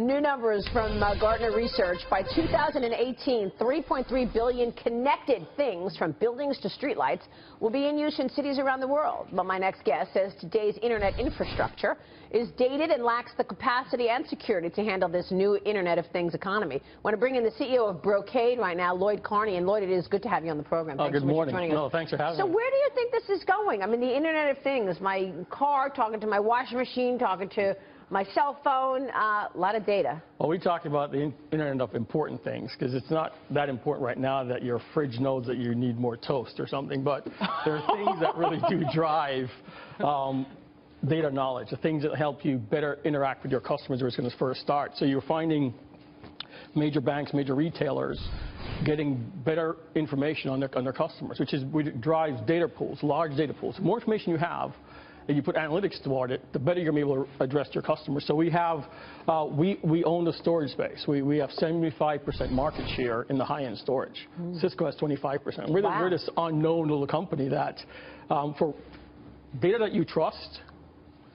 New numbers from Gartner Research. By 2018, 3.3 billion connected things from buildings to streetlights will be in use in cities around the world. But my next guest says today's internet infrastructure is dated and lacks the capacity and security to handle this new Internet of Things economy. I want to bring in the CEO of Brocade right now, Lloyd Carney. And Lloyd, it is good to have you on the program. Thanks good so much morning. for joining us. No, thanks for having me. So where do you think this is going? I mean, the Internet of Things, my car, talking to my washing machine, talking to my cell phone, a lot of data. Well, we talk about the Internet of important things because it's not that important right now that your fridge knows that you need more toast or something, but there are things that really do drive data knowledge, the things that help you better interact with your customers where it's going to first start. So you're finding major banks, major retailers getting better information on their customers, which drives data pools, large data pools. The more information you have, and you put analytics toward it, the better you're going to be able to address your customers. So we have, we own the storage space. We have 75% market share in the high-end storage. Cisco has 25%. We're this unknown little company that, for data that you trust,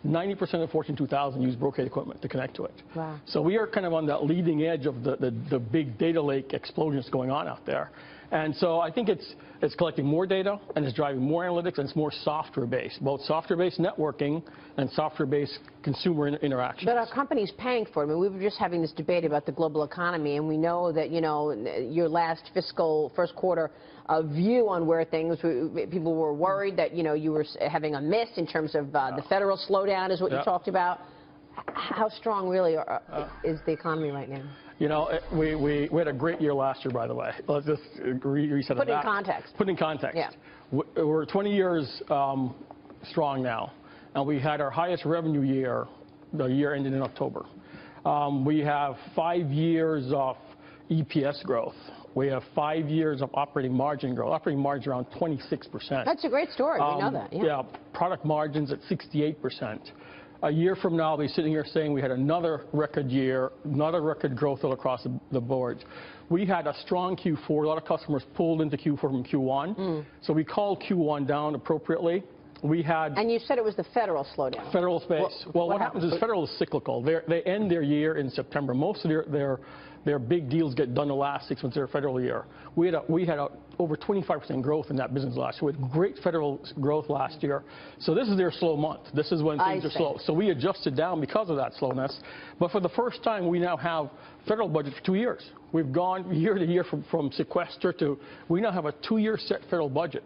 90% of Fortune 2000 use Brocade equipment to connect to it. Wow. So we are kind of on that leading edge of the big data lake explosion that's going on out there. And so I think it's collecting more data and it's driving more analytics and it's more software-based, both software-based networking and software-based consumer interactions. But our company's paying for it. I mean, we were just having this debate about the global economy, and we know that, you know, your last fiscal first quarter view on where things, people were worried that, you know, you were having a miss in terms of the federal slowdown is what you talked about. How strong really is the economy right now? You know, we had a great year last year, by the way. Let's just reset Put that. in context. Put in context. Yeah. We're 20 years strong now, and we had our highest revenue year, the year ended in October. We have 5 years of EPS growth. We have 5 years of operating margin growth. Operating margin around 26%. That's a great story. We know that. Yeah, product margins at 68%. A year from now, I'll be sitting here saying we had another record year, another record growth all across the board. We had a strong Q4. A lot of customers pulled into Q4 from Q1. So we called Q1 down appropriately. We had. And you said it was the federal slowdown. Federal space. Well, what happens is federal is cyclical. They end their year in September. Most of their big deals get done the last 6 months of their federal year. We had over 25% growth in that business last year. We had great federal growth last year. So this is their slow month. This is when things are slow. So we adjusted down because of that slowness. But for the first time, we now have federal budget for 2 years. We've gone year to year from sequester to, we now have a 2-year set federal budget.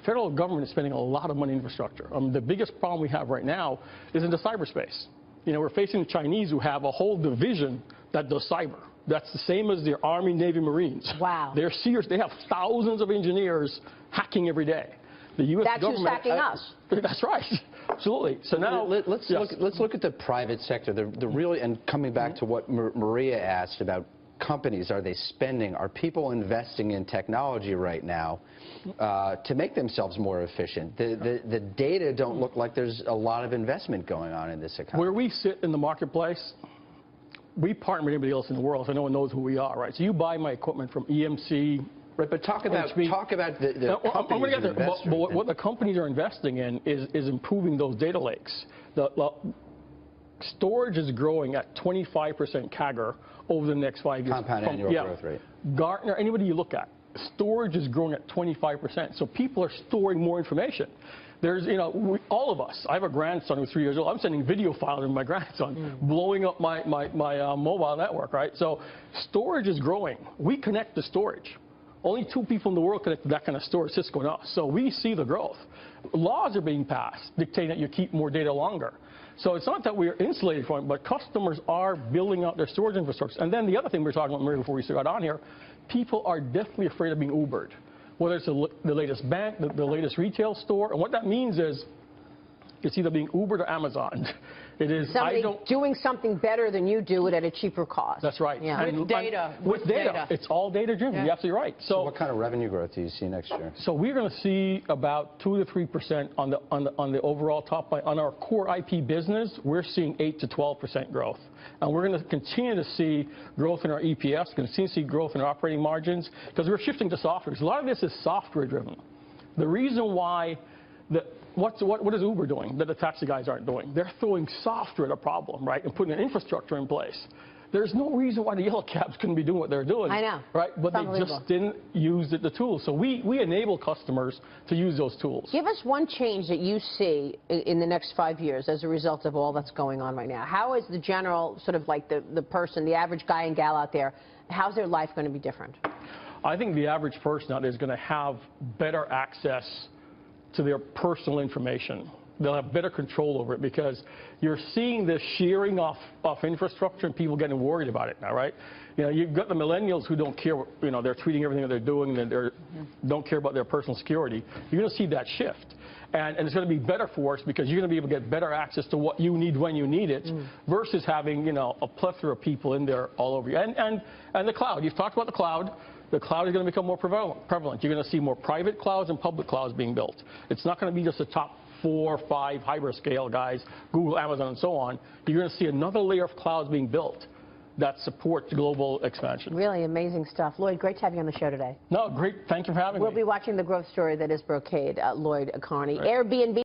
Federal government is spending a lot of money in infrastructure. The biggest problem we have right now is in the cyberspace. You know, we're facing the Chinese who have a whole division that does cyber. That's the same as their Army, Navy, Marines. Wow. They're serious. They have thousands of engineers hacking every day. The U.S. government. That's who's hacking us. That's right. Absolutely. So now let's look at the private sector. The really, and coming back to what Maria asked about companies, are they spending? Are people investing in technology right now to make themselves more efficient? The data don't look like there's a lot of investment going on in this economy. Where we sit in the marketplace, we partner with anybody else in the world, so no one knows who we are, right? So you buy my equipment from EMC. Right, but talk about the companies that invest. But what the companies are investing in is improving those data lakes. The storage is growing at 25% CAGR over the next 5 years. Compound annual growth rate. Gartner, anybody you look at, storage is growing at 25%. So people are storing more information. There's, you know, all of us. I have a grandson who's 3 years old. I'm sending video files to my grandson, blowing up my mobile network, right? So storage is growing. We connect to storage. Only 2 people in the world connect to that kind of storage, Cisco and us. So we see the growth. Laws are being passed dictating that you keep more data longer. So it's not that we're insulated from it, but customers are building out their storage infrastructure. And then the other thing we were talking about, Maria, before we got on here, people are definitely afraid of being Ubered. Whether it's the latest bank, the latest retail store. And what that means is it's either being Ubered or Amazon. It is somebody doing something better than you do it at a cheaper cost. That's right. Yeah. And with data. With data. It's all data driven. Yeah. You're absolutely right. So what kind of revenue growth do you see next year? So we're going to see about 2 to 3% on the overall top line. On our core IP business, we're seeing 8 to 12% growth. And we're going to continue to see growth in our EPS, continue to see growth in our operating margins, because we're shifting to software. A lot of this is software driven. The reason why what is Uber doing that the taxi guys aren't doing? They're throwing software at a problem, right, and putting an infrastructure in place. there's no reason why the yellow cabs couldn't be doing what they're doing. I know. Right? But It's they just didn't use the tools. So we enable customers to use those tools. Give us one change that you see in the next 5 years as a result of all that's going on right now. How is the general, sort of like the person, the average guy and gal out there, how's their life going to be different? I think the average person out there is going to have better access to their personal information. They'll have better control over it because you're seeing this shearing off infrastructure and people getting worried about it now, right? You know, you've got the millennials who don't care, you know, they're tweeting everything that they're doing and they don't care about their personal security. You're going to see that shift. And it's going to be better for us because you're going to be able to get better access to what you need when you need it versus having, you know, a plethora of people in there all over you. And the cloud. You've talked about the cloud. The cloud is going to become more prevalent. You're going to see more private clouds and public clouds being built. It's not going to be just the top 4 or 5 hyperscale guys, Google, Amazon, and so on. You're going to see another layer of clouds being built that supports global expansion. Really amazing stuff. Lloyd, great to have you on the show today. No, great. Thank you for having me. We'll be watching the growth story that is Brocade, Lloyd Carney. Right. Airbnb.